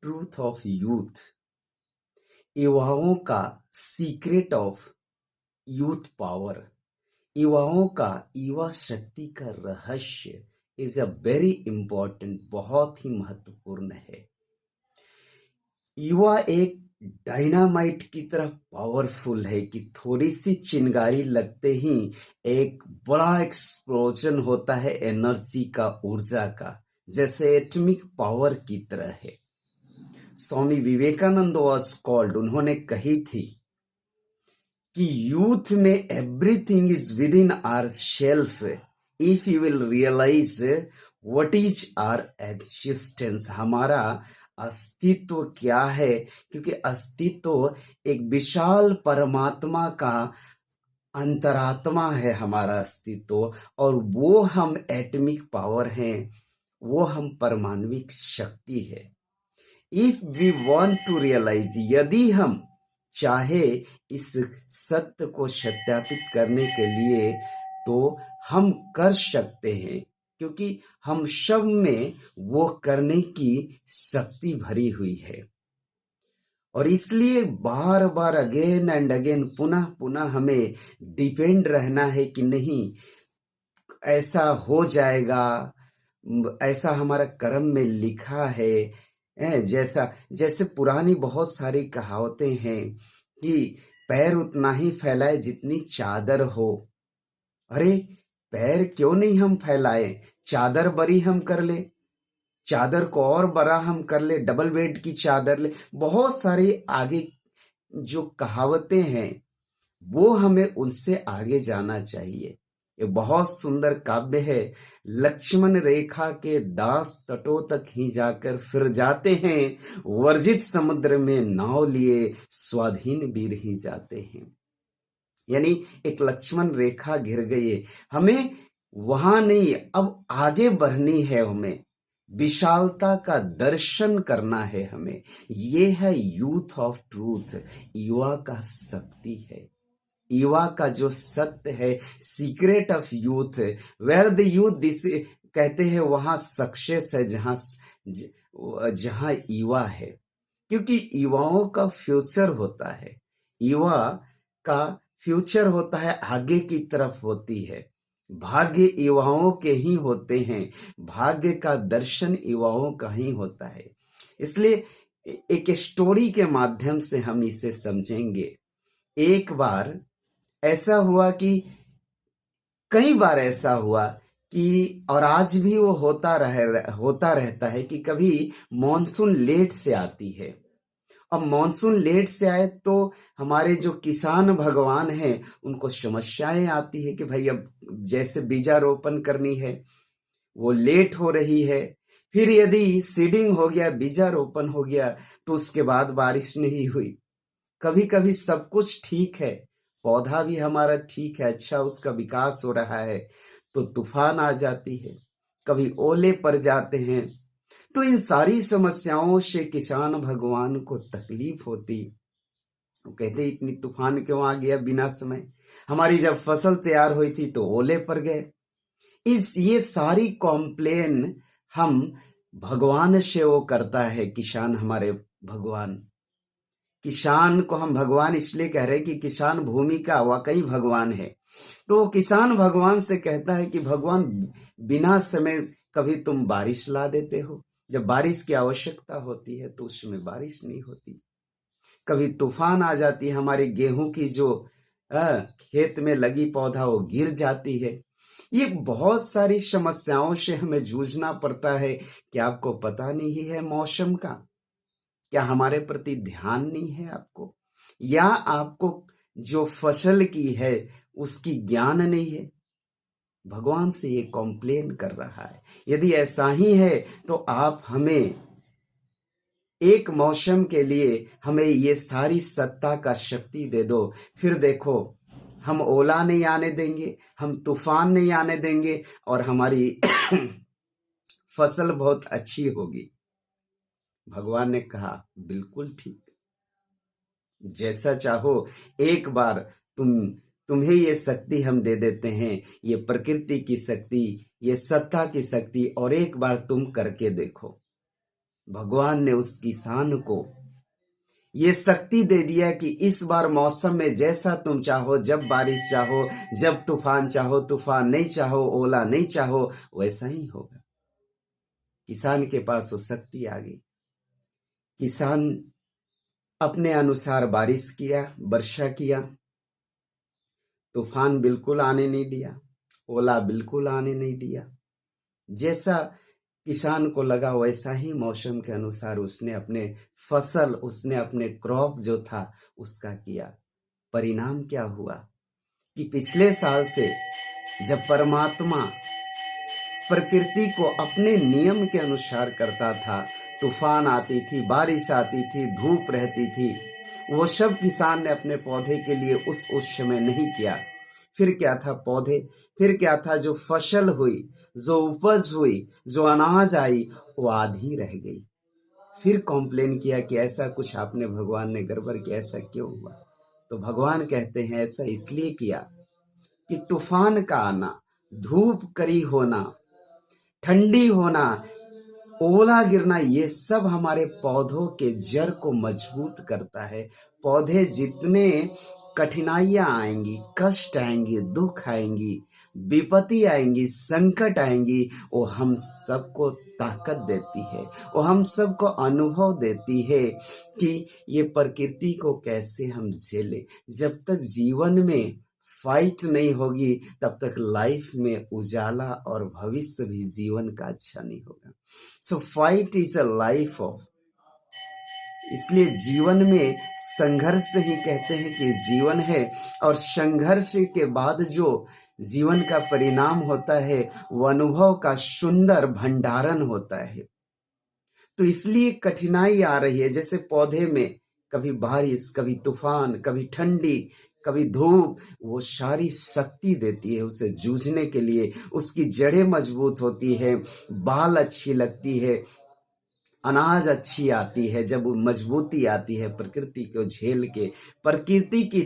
Truth of youth, युवाओं का secret of youth power, युवाओं का युवा शक्ति का रहस्य इज अ वेरी इंपॉर्टेंट, बहुत ही महत्वपूर्ण है। युवा एक डायनामाइट की तरह पावरफुल है कि थोड़ी सी चिंगारी लगते ही एक बड़ा एक्सप्लोजन होता है एनर्जी का, ऊर्जा का, जैसे एटॉमिक पावर की तरह है। स्वामी विवेकानंद वाज कॉल्ड, उन्होंने कही थी कि यूथ में everything is within our self if you will realise what is our existence. हमारा अस्तित्व क्या है, क्योंकि अस्तित्व एक विशाल परमात्मा का अंतरात्मा है हमारा अस्तित्व, और वो हम एटॉमिक पावर हैं, वो हम परमाणविक शक्ति है। If we want to realise, यदि हम चाहे इस सत्य को सत्यापित करने के लिए, तो हम कर सकते हैं, क्योंकि हम सब में वो करने की शक्ति भरी हुई है। और इसलिए बार बार अगेन एंड अगेन, पुनः पुनः हमें डिपेंड रहना है कि नहीं ऐसा हो जाएगा, ऐसा हमारा कर्म में लिखा है। जैसा जैसे पुरानी बहुत सारी कहावतें हैं कि पैर उतना ही फैलाए जितनी चादर हो। अरे पैर क्यों नहीं हम फैलाए, चादर बड़ी हम कर ले, चादर को और बड़ा हम कर ले, डबल बेड की चादर ले। बहुत सारी आगे जो कहावतें हैं वो हमें उनसे आगे जाना चाहिए। ये बहुत सुंदर काव्य है। लक्ष्मण रेखा के दास तटों तक ही जाकर फिर जाते हैं, वर्जित समुद्र में नाव लिए स्वाधीन वीर ही जाते हैं। यानी एक लक्ष्मण रेखा घिर गई है, हमें वहां नहीं, अब आगे बढ़नी है, हमें विशालता का दर्शन करना है हमें। ये है यूथ ऑफ ट्रूथ, युवा का शक्ति है, युवा का जो सत्य है, secret of youth, where the youth this कहते हैं वहां सक्सेस है, जहां युवा है, क्योंकि युवाओं का फ्यूचर होता है, युवा का फ्यूचर होता है, आगे की तरफ होती है। भाग्य युवाओं के ही होते हैं, भाग्य का दर्शन युवाओं का ही होता है। इसलिए एक स्टोरी के माध्यम से हम इसे समझेंगे। एक बार ऐसा हुआ कि कई बार ऐसा हुआ कि, और आज भी वो होता रहता है कि कभी मॉनसून लेट से आती है। अब मॉनसून लेट से आए तो हमारे जो किसान भगवान हैं उनको समस्याएं आती है कि भाई अब जैसे बीजारोपण करनी है वो लेट हो रही है, फिर यदि सीडिंग हो गया, बीजारोपण हो गया, तो उसके बाद बारिश नहीं हुई। कभी कभी सब कुछ ठीक है, पौधा भी हमारा ठीक है, अच्छा उसका विकास हो रहा है, तो तूफान आ जाती है, कभी ओले पड़ जाते हैं। तो इन सारी समस्याओं से किसान भगवान को तकलीफ होती। वो कहते इतनी तूफान क्यों आ गया बिना समय, हमारी जब फसल तैयार हुई थी तो ओले पड़ गए। ये सारी कॉम्प्लेन हम भगवान से वो करता है, किसान हमारे भगवान। किसान को हम भगवान इसलिए कह रहे हैं कि किसान भूमि का वाकई भगवान है। तो किसान भगवान से कहता है कि भगवान बिना समय कभी तुम बारिश ला देते हो, जब बारिश की आवश्यकता होती है तो उसमें बारिश नहीं होती। कभी तूफान आ जाती है, हमारे गेहूं की जो खेत में लगी पौधा वो गिर जाती है। ये बहुत सारी समस्याओं से हमें जूझना पड़ता है। क्या आपको पता नहीं है मौसम का? क्या हमारे प्रति ध्यान नहीं है आपको? या आपको जो फसल की है उसकी ज्ञान नहीं है? भगवान से ये कॉम्प्लेन कर रहा है। यदि ऐसा ही है तो आप हमें एक मौसम के लिए हमें ये सारी सत्ता का शक्ति दे दो, फिर देखो हम ओला नहीं आने देंगे, हम तूफान नहीं आने देंगे, और हमारी फसल बहुत अच्छी होगी। भगवान ने कहा बिल्कुल ठीक, जैसा चाहो, एक बार तुम्हें ये शक्ति हम दे देते हैं, ये प्रकृति की शक्ति, ये सत्ता की शक्ति, और एक बार तुम करके देखो। भगवान ने उस किसान को ये शक्ति दे दिया कि इस बार मौसम में जैसा तुम चाहो, जब बारिश चाहो, जब तूफान चाहो तूफान, नहीं चाहो ओला, नहीं चाहो वैसा ही होगा। किसान के पास वो शक्ति आ गई। किसान अपने अनुसार बारिश किया, वर्षा किया, तूफान बिल्कुल आने नहीं दिया, ओला बिल्कुल आने नहीं दिया। जैसा किसान को लगा वैसा ही मौसम के अनुसार उसने अपने फसल, उसने अपने क्रॉप जो था उसका किया। परिणाम क्या हुआ कि पिछले साल से जब परमात्मा प्रकृति को अपने नियम के अनुसार करता था, तूफान आती थी, बारिश आती थी, धूप रहती थी, वो सब किसान ने अपने पौधे के लिए उस समय नहीं किया। फिर क्या था पौधे, फिर क्या था जो फसल हुई, जो उपज हुई, जो अनाज आई, वो आधी रह गई। फिर कॉम्प्लेन किया कि ऐसा कुछ आपने, भगवान ने गड़बड़ किया, ऐसा क्यों हुआ? तो भगवान कहते हैं ऐसा इसलिए किया कि तूफान का आना, धूप कड़ी होना, ठंडी होना, ओला गिरना, ये सब हमारे पौधों के जड़ को मजबूत करता है। पौधे जितने कठिनाइयां आएंगी, कष्ट आएंगी, दुख आएंगी, विपत्ति आएंगी, संकट आएंगी, वो हम सबको ताकत देती है, वो हम सबको अनुभव देती है कि ये प्रकृति को कैसे हम झेलें। जब तक जीवन में फाइट नहीं होगी तब तक लाइफ में उजाला और भविष्य भी जीवन का अच्छा नहीं होगा। So fight is a life of, इसलिए जीवन में संघर्ष ही कहते हैं कि जीवन है, और संघर्ष के बाद जो जीवन का परिणाम होता है वो अनुभव का सुंदर भंडारण होता है। तो इसलिए कठिनाई आ रही है, जैसे पौधे में कभी बारिश, कभी तूफान, कभी ठंडी, कभी धूप, वो सारी शक्ति देती है उसे जूझने के लिए। उसकी जड़ें मजबूत होती है, बाल अच्छी लगती है, अनाज अच्छी आती है। जब मजबूती आती है प्रकृति को झेल के, प्रकृति की